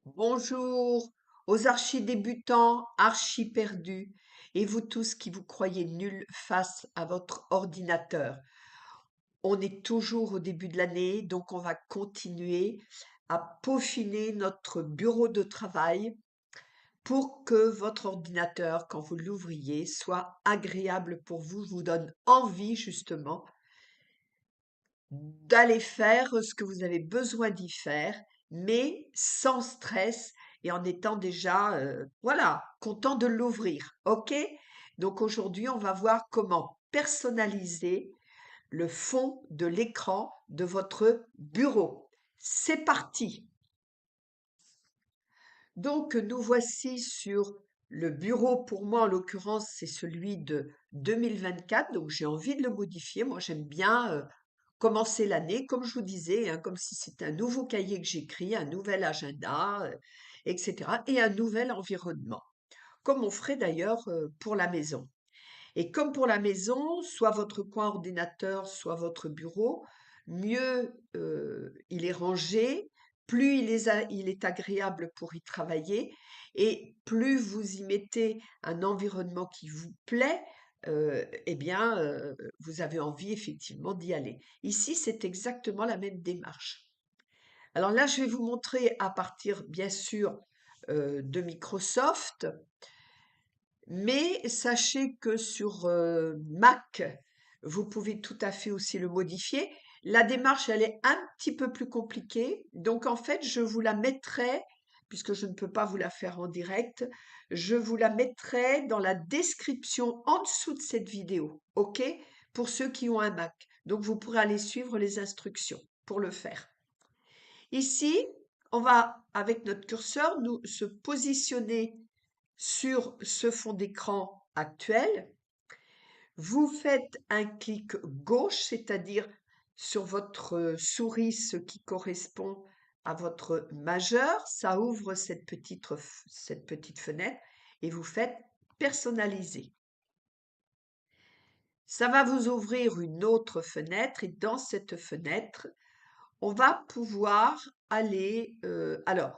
Bonjour aux archi-débutants, archi-perdus, et vous tous qui vous croyez nuls face à votre ordinateur. On est toujours au début de l'année, donc on va continuer à peaufiner notre bureau de travail pour que votre ordinateur, quand vous l'ouvriez, soit agréable pour vous, vous donne envie justement d'aller faire ce que vous avez besoin d'y faire, mais sans stress et en étant déjà, voilà, content de l'ouvrir. OK? Donc aujourd'hui, on va voir comment personnaliser le fond de l'écran de votre bureau. C'est parti! Donc nous voici sur le bureau. Pour moi, en l'occurrence, c'est celui de 2024, donc j'ai envie de le modifier. Moi, j'aime bien, commencer l'année, comme je vous disais, hein, comme si c'était un nouveau cahier que j'écris, un nouvel agenda, etc., et un nouvel environnement, comme on ferait d'ailleurs pour la maison. Et comme pour la maison, soit votre coin ordinateur, soit votre bureau, mieux il est rangé, plus il est agréable pour y travailler, et plus vous y mettez un environnement qui vous plaît, eh bien, vous avez envie effectivement d'y aller. Ici, c'est exactement la même démarche. Alors là, je vais vous montrer à partir, bien sûr, de Microsoft, mais sachez que sur Mac, vous pouvez tout à fait aussi le modifier. La démarche, elle est un petit peu plus compliquée. Donc, en fait, je vous la mettrai, puisque je ne peux pas vous la faire en direct, je vous la mettrai dans la description en dessous de cette vidéo. OK? Pour ceux qui ont un Mac. Donc, vous pourrez aller suivre les instructions pour le faire. Ici, on va, avec notre curseur, nous se positionner sur ce fond d'écran actuel. Vous faites un clic gauche, c'est-à-dire sur votre souris, ce qui correspond à votre majeur. Ça ouvre cette petite fenêtre et vous faites personnaliser. Ça va vous ouvrir une autre fenêtre et dans cette fenêtre, on va pouvoir aller, alors,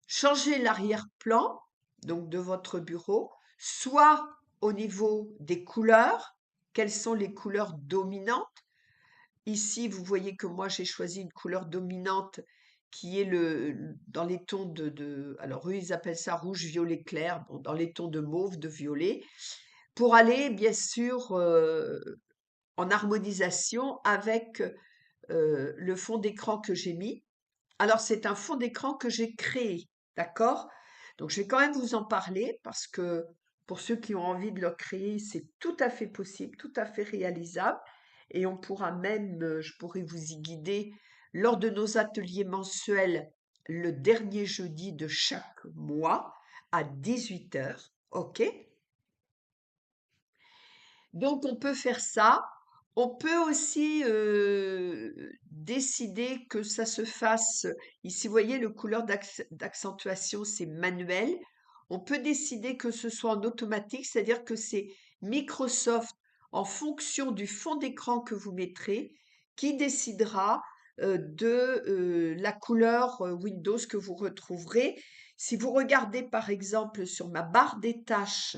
changer l'arrière-plan, donc de votre bureau, soit au niveau des couleurs, quelles sont les couleurs dominantes. Ici, vous voyez que moi, j'ai choisi une couleur dominante qui est dans les tons alors eux, ils appellent ça rouge, violet clair, bon, dans les tons de mauve, de violet, pour aller, bien sûr, en harmonisation avec le fond d'écran que j'ai mis. Alors, c'est un fond d'écran que j'ai créé, d'accord? Donc, je vais quand même vous en parler parce que pour ceux qui ont envie de le créer, c'est tout à fait possible, tout à fait réalisable. Et on pourra même, je pourrais vous y guider lors de nos ateliers mensuels le dernier jeudi de chaque mois à 18 heures. OK? Donc, on peut faire ça. On peut aussi décider que ça se fasse, ici, vous voyez, le couleur d'accentuation, c'est manuel. On peut décider que ce soit en automatique, c'est-à-dire que c'est Microsoft, en fonction du fond d'écran que vous mettrez, qui décidera de la couleur Windows que vous retrouverez. Si vous regardez par exemple sur ma barre des tâches,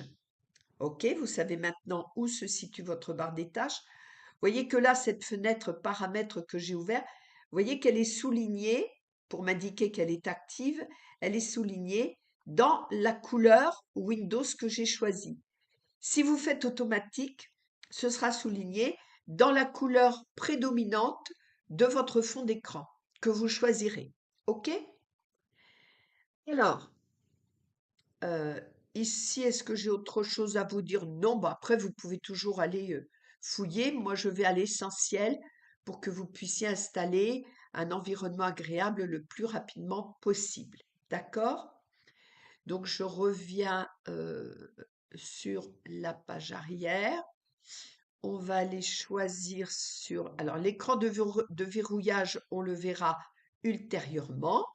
OK, vous savez maintenant où se situe votre barre des tâches. Vous voyez que là, cette fenêtre paramètres que j'ai ouverte, vous voyez qu'elle est soulignée pour m'indiquer qu'elle est active. Elle est soulignée dans la couleur Windows que j'ai choisie. Si vous faites automatique, ce sera souligné dans la couleur prédominante de votre fond d'écran que vous choisirez. OK? Alors, Heu, ici, est-ce que j'ai autre chose à vous dire? Non, bah, après vous pouvez toujours aller, fouiller. Moi, je vais à l'essentiel pour que vous puissiez installer un environnement agréable le plus rapidement possible. D'accord? Donc je reviens, sur la page arrière. On va aller choisir sur alors l'écran de verrouillage, on le verra ultérieurement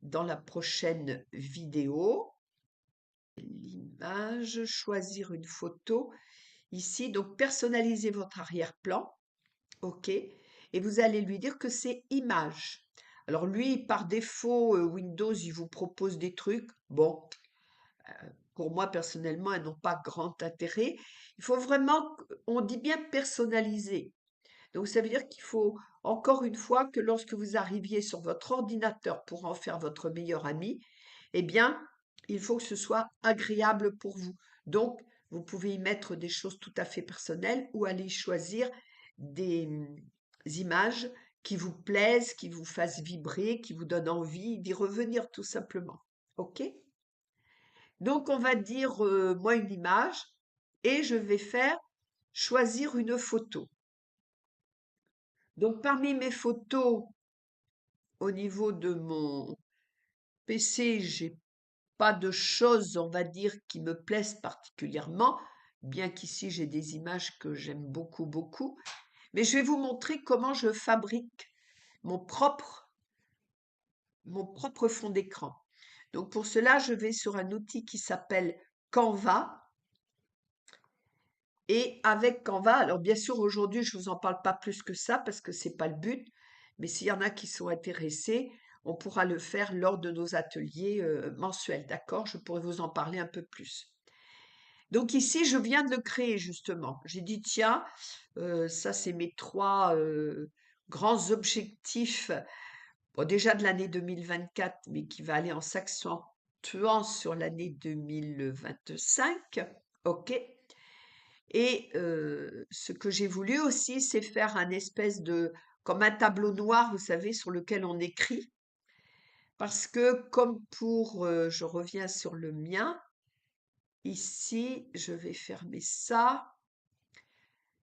dans la prochaine vidéo. L'image, choisir une photo. Ici, donc personnalisez votre arrière-plan. OK. Et vous allez lui dire que c'est image. Alors lui, par défaut, Windows, il vous propose des trucs. Bon, pour moi, personnellement, elles n'ont pas grand intérêt. Il faut vraiment, on dit bien personnaliser. Donc, ça veut dire qu'il faut, encore une fois, que lorsque vous arriviez sur votre ordinateur pour en faire votre meilleur ami, eh bien, il faut que ce soit agréable pour vous. Donc, vous pouvez y mettre des choses tout à fait personnelles ou aller choisir des images qui vous plaisent, qui vous fassent vibrer, qui vous donnent envie d'y revenir tout simplement. OK? Donc, on va dire, moi, une image et je vais faire choisir une photo. Donc, parmi mes photos, au niveau de mon PC, j'ai pas de choses, on va dire, qui me plaisent particulièrement, bien qu'ici j'ai des images que j'aime beaucoup, beaucoup. Mais je vais vous montrer comment je fabrique mon propre, mon propre fond d'écran. Donc, pour cela, je vais sur un outil qui s'appelle Canva. Et avec Canva, alors bien sûr aujourd'hui je vous en parle pas plus que ça parce que c'est pas le but, mais s'il y en a qui sont intéressés, on pourra le faire lors de nos ateliers mensuels, d'accord? Je pourrais vous en parler un peu plus. Donc ici je viens de le créer justement. J'ai dit tiens, ça c'est mes trois grands objectifs, bon, déjà de l'année 2024, mais qui va aller en s'accentuant sur l'année 2025, ok? Et ce que j'ai voulu aussi, c'est faire un espèce de comme un tableau noir, vous savez, sur lequel on écrit. Parce que comme pour, je reviens sur le mien, ici, je vais fermer ça.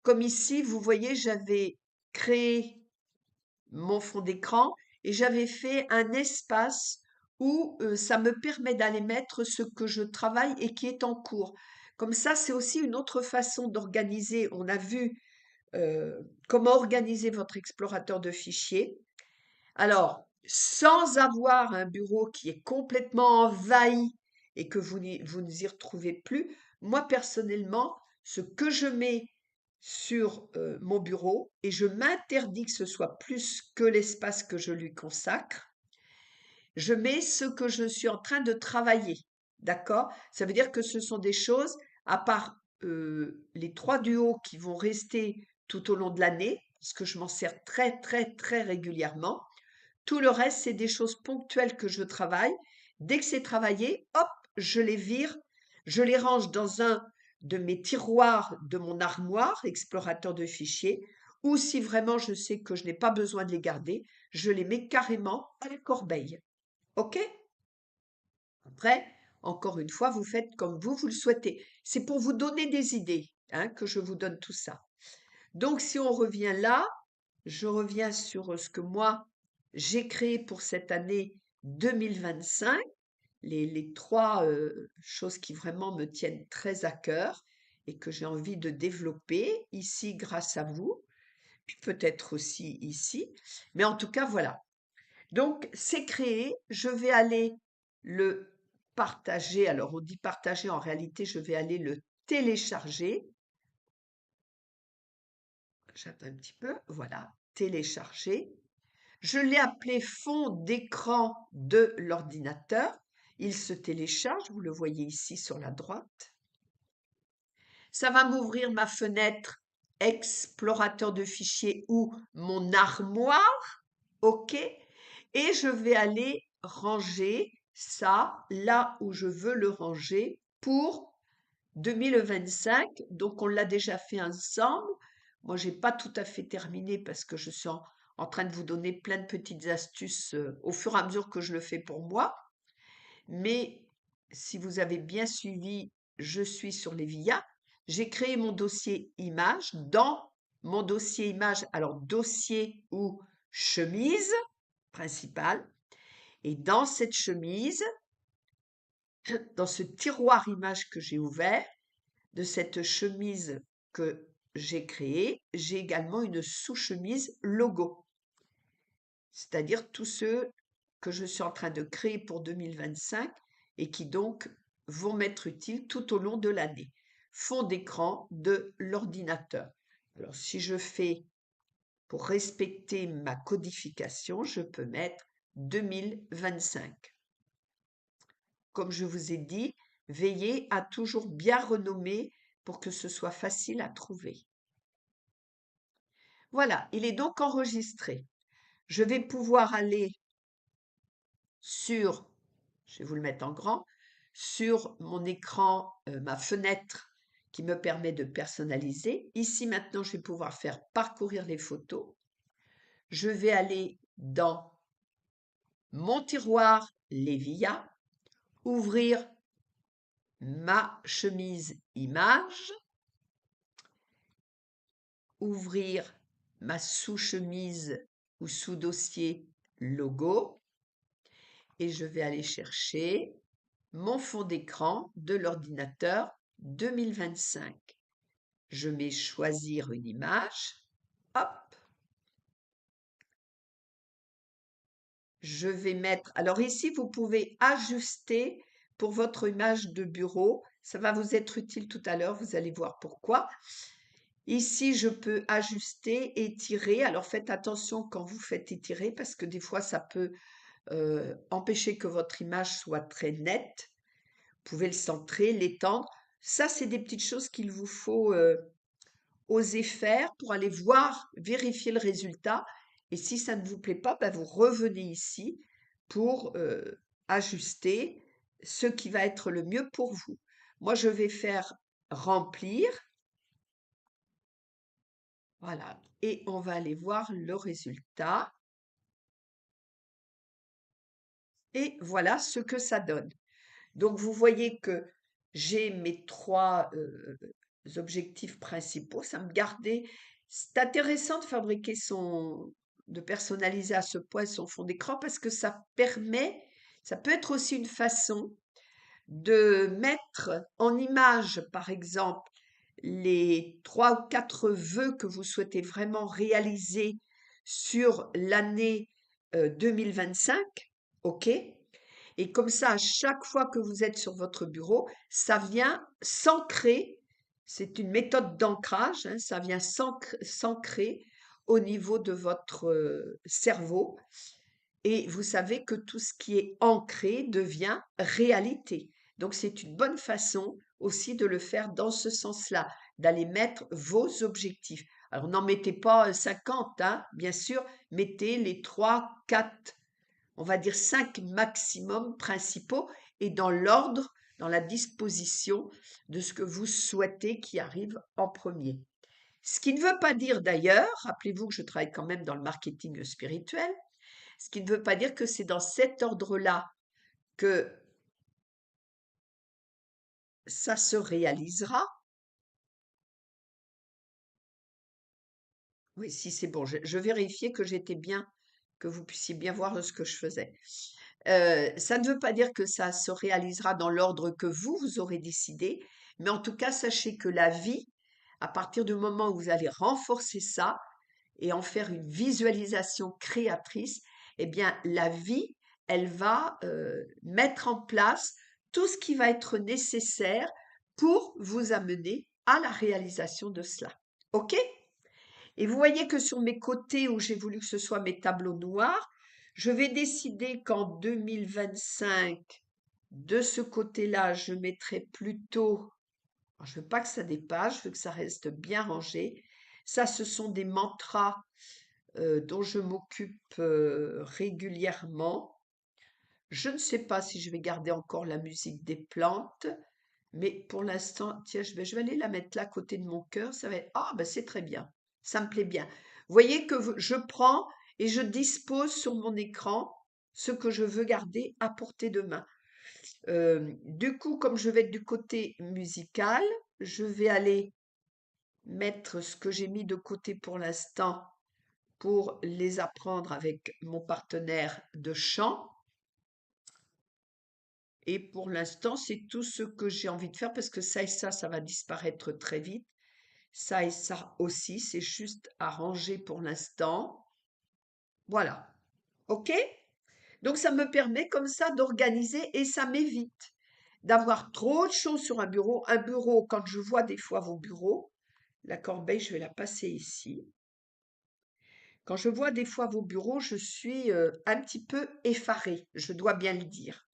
Comme ici, vous voyez, j'avais créé mon fond d'écran et j'avais fait un espace où ça me permet d'aller mettre ce que je travaille et qui est en cours. Comme ça, c'est aussi une autre façon d'organiser. On a vu comment organiser votre explorateur de fichiers. Alors, sans avoir un bureau qui est complètement envahi et que vous ne y retrouvez plus, moi personnellement, ce que je mets sur mon bureau, et je m'interdis que ce soit plus que l'espace que je lui consacre, je mets ce que je suis en train de travailler. D'accord? Ça veut dire que ce sont des choses, à part les trois duos qui vont rester tout au long de l'année, parce que je m'en sers très, très, très régulièrement. Tout le reste, c'est des choses ponctuelles que je travaille. Dès que c'est travaillé, hop, je les vire, je les range dans un de mes tiroirs de mon armoire, explorateur de fichiers, ou si vraiment je sais que je n'ai pas besoin de les garder, je les mets carrément à la corbeille. OK? Après, encore une fois, vous faites comme vous le souhaitez. C'est pour vous donner des idées, hein, que je vous donne tout ça. Donc, si on revient là, je reviens sur ce que moi, j'ai créé pour cette année 2025, les trois choses qui vraiment me tiennent très à cœur et que j'ai envie de développer ici grâce à vous, puis peut-être aussi ici. Mais en tout cas, voilà. Donc, c'est créé. Je vais aller le partager. Alors, on dit partager, en réalité, je vais aller le télécharger. J'attends un petit peu. Voilà, télécharger. Je l'ai appelé fond d'écran de l'ordinateur. Il se télécharge, vous le voyez ici sur la droite. Ça va m'ouvrir ma fenêtre explorateur de fichiers ou mon armoire. OK? Et je vais aller ranger ça là où je veux le ranger pour 2025. Donc, on l'a déjà fait ensemble. Moi, j'ai pas tout à fait terminé parce que je suis en train de vous donner plein de petites astuces au fur et à mesure que je le fais pour moi. Mais si vous avez bien suivi, je suis sur les VIA. J'ai créé mon dossier image. Dans mon dossier image, alors dossier ou chemise principale. Et dans cette chemise, dans ce tiroir image que j'ai ouvert, de cette chemise que j'ai créée, j'ai également une sous-chemise logo. C'est-à-dire tous ceux que je suis en train de créer pour 2025 et qui donc vont m'être utiles tout au long de l'année. Fond d'écran de l'ordinateur. Alors si je fais Pour respecter ma codification, je peux mettre 2025. Comme je vous ai dit, veillez à toujours bien renommer pour que ce soit facile à trouver. Voilà, il est donc enregistré. Je vais pouvoir aller sur, je vais vous le mettre en grand, sur mon écran, ma fenêtre qui me permet de personnaliser. Ici maintenant, je vais pouvoir faire parcourir les photos. Je vais aller dans mon tiroir Levia, ouvrir ma chemise image, ouvrir ma sous-chemise ou sous-dossier logo et je vais aller chercher mon fond d'écran de l'ordinateur 2025. Je mets choisir une image, hop, je vais mettre, alors ici vous pouvez ajuster pour votre image de bureau, ça va vous être utile tout à l'heure, vous allez voir pourquoi. Ici, je peux ajuster, étirer. Alors faites attention quand vous faites étirer parce que des fois, ça peut empêcher que votre image soit très nette. Vous pouvez le centrer, l'étendre. Ça, c'est des petites choses qu'il vous faut oser faire pour aller voir, vérifier le résultat. Et si ça ne vous plaît pas, ben, vous revenez ici pour ajuster ce qui va être le mieux pour vous. Moi, je vais faire remplir. Voilà, et on va aller voir le résultat. Et voilà ce que ça donne. Donc, vous voyez que j'ai mes trois objectifs principaux. Ça me gardait. C'est intéressant de fabriquer de personnaliser à ce point son fond d'écran parce que ça permet, ça peut être aussi une façon de mettre en image, par exemple, les 3 ou 4 vœux que vous souhaitez vraiment réaliser sur l'année 2025, ok? Et comme ça, à chaque fois que vous êtes sur votre bureau, ça vient s'ancrer, c'est une méthode d'ancrage, hein, ça vient s'ancrer au niveau de votre cerveau. Et vous savez que tout ce qui est ancré devient réalité. Donc c'est une bonne façon aussi de le faire dans ce sens-là, d'aller mettre vos objectifs. Alors n'en mettez pas 50, hein, bien sûr, mettez les 3, 4, on va dire 5 maximum principaux et dans l'ordre, dans la disposition de ce que vous souhaitez qui arrive en premier. Ce qui ne veut pas dire d'ailleurs, rappelez-vous que je travaille quand même dans le marketing spirituel, ce qui ne veut pas dire que c'est dans cet ordre-là que ça se réalisera. Oui, si c'est bon, je vérifiais que j'étais bien, que vous puissiez bien voir ce que je faisais. Ça ne veut pas dire que ça se réalisera dans l'ordre que vous aurez décidé, mais en tout cas, sachez que la vie, à partir du moment où vous allez renforcer ça et en faire une visualisation créatrice, eh bien, la vie, elle va mettre en place tout ce qui va être nécessaire pour vous amener à la réalisation de cela. OK? Et vous voyez que sur mes côtés où j'ai voulu que ce soit mes tableaux noirs, je vais décider qu'en 2025, de ce côté-là, je mettrai plutôt, alors je veux pas que ça dépasse, je veux que ça reste bien rangé. Ça, ce sont des mantras dont je m'occupe régulièrement. Je ne sais pas si je vais garder encore la musique des plantes, mais pour l'instant, tiens, je vais aller la mettre là à côté de mon cœur. Ça va être, ah, ben c'est très bien, ça me plaît bien. Vous voyez que je prends et je dispose sur mon écran ce que je veux garder à portée de main. Du coup, comme je vais être du côté musical, je vais aller mettre ce que j'ai mis de côté pour l'instant pour les apprendre avec mon partenaire de chant. Et pour l'instant, c'est tout ce que j'ai envie de faire parce que ça et ça va disparaître très vite. Ça et ça aussi, c'est juste à ranger pour l'instant. Voilà. OK? Donc ça me permet comme ça d'organiser et ça m'évite d'avoir trop de choses sur un bureau. Un bureau, quand je vois des fois vos bureaux, la corbeille, je vais la passer ici. Quand je vois des fois vos bureaux, je suis un petit peu effarée, je dois bien le dire.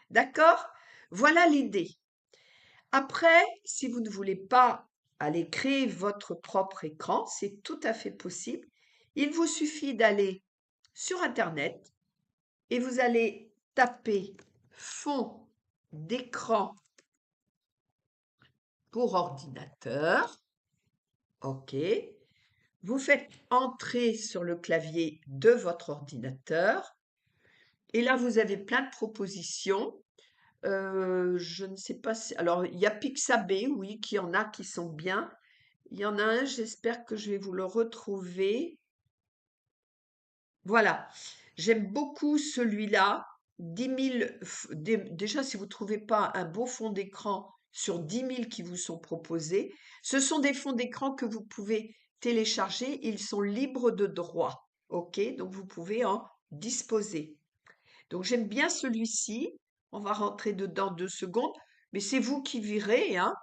D'accord? Voilà l'idée. Après, si vous ne voulez pas aller créer votre propre écran, c'est tout à fait possible. Il vous suffit d'aller sur Internet et vous allez taper fond d'écran pour ordinateur. OK. Vous faites entrer sur le clavier de votre ordinateur et là, vous avez plein de propositions. Je ne sais pas si... Alors, il y a Pixabay, oui, qui en a qui sont bien. Il y en a un, j'espère que je vais vous le retrouver. Voilà, j'aime beaucoup celui-là. 10 000, déjà, si vous ne trouvez pas un beau fond d'écran sur 10 000 qui vous sont proposés, ce sont des fonds d'écran que vous pouvez télécharger. Ils sont libres de droit. OK? Donc, vous pouvez en disposer. Donc, j'aime bien celui-ci. On va rentrer dedans 2 secondes, mais c'est vous qui verrez, hein.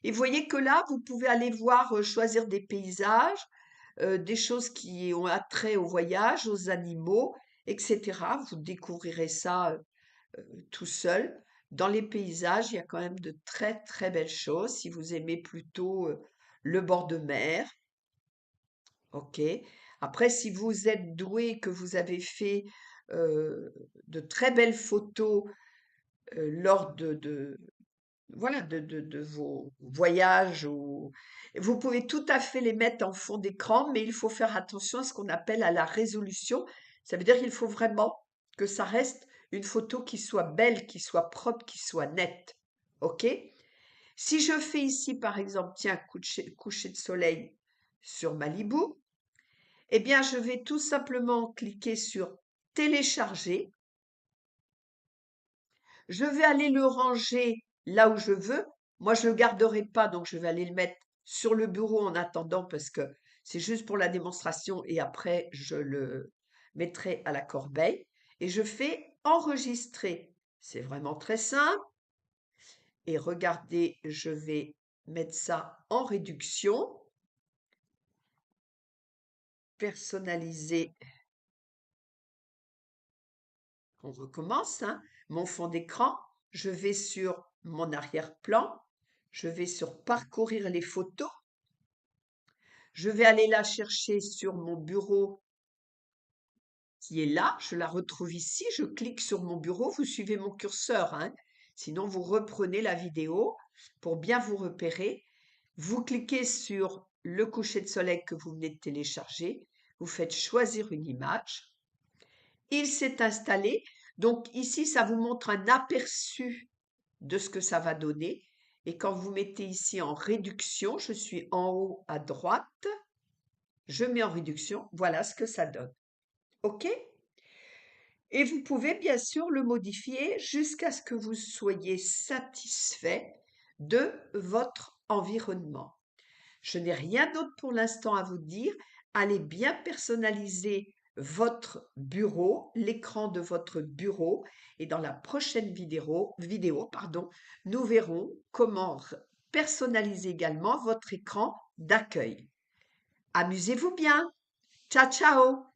Et vous voyez que là, vous pouvez aller voir, choisir des paysages, des choses qui ont attrait au voyage, aux animaux, etc. Vous découvrirez ça tout seul. Dans les paysages, il y a quand même de très très belles choses. Si vous aimez plutôt le bord de mer, ok. Après, si vous êtes doué, que vous avez fait de très belles photos lors voilà, de vos voyages ou vous pouvez tout à fait les mettre en fond d'écran, mais il faut faire attention à ce qu'on appelle à la résolution. Ça veut dire qu'il faut vraiment que ça reste une photo qui soit belle, qui soit propre, qui soit nette. OK? Si je fais ici, par exemple, tiens, coucher de soleil sur Malibu, eh bien, je vais tout simplement cliquer sur télécharger. Je vais aller le ranger là où je veux. Moi, je ne le garderai pas, donc je vais aller le mettre sur le bureau en attendant parce que c'est juste pour la démonstration et après, je le mettrai à la corbeille. Et je fais enregistrer. C'est vraiment très simple. Et regardez, je vais mettre ça en réduction. Personnaliser. On recommence, hein. Mon fond d'écran. Je vais sur mon arrière-plan. Je vais sur parcourir les photos. Je vais aller la chercher sur mon bureau qui est là. Je la retrouve ici. Je clique sur mon bureau. Vous suivez mon curseur, hein. Sinon, vous reprenez la vidéo pour bien vous repérer. Vous cliquez sur le coucher de soleil que vous venez de télécharger. Vous faites choisir une image. Il s'est installé. Donc ici, ça vous montre un aperçu de ce que ça va donner. Et quand vous mettez ici en réduction, je suis en haut à droite, je mets en réduction, voilà ce que ça donne. OK? Et vous pouvez bien sûr le modifier jusqu'à ce que vous soyez satisfait de votre environnement. Je n'ai rien d'autre pour l'instant à vous dire. Allez bien personnaliser votre bureau, l'écran de votre bureau. Et dans la prochaine vidéo, nous verrons comment personnaliser également votre écran d'accueil. Amusez-vous bien. Ciao, ciao!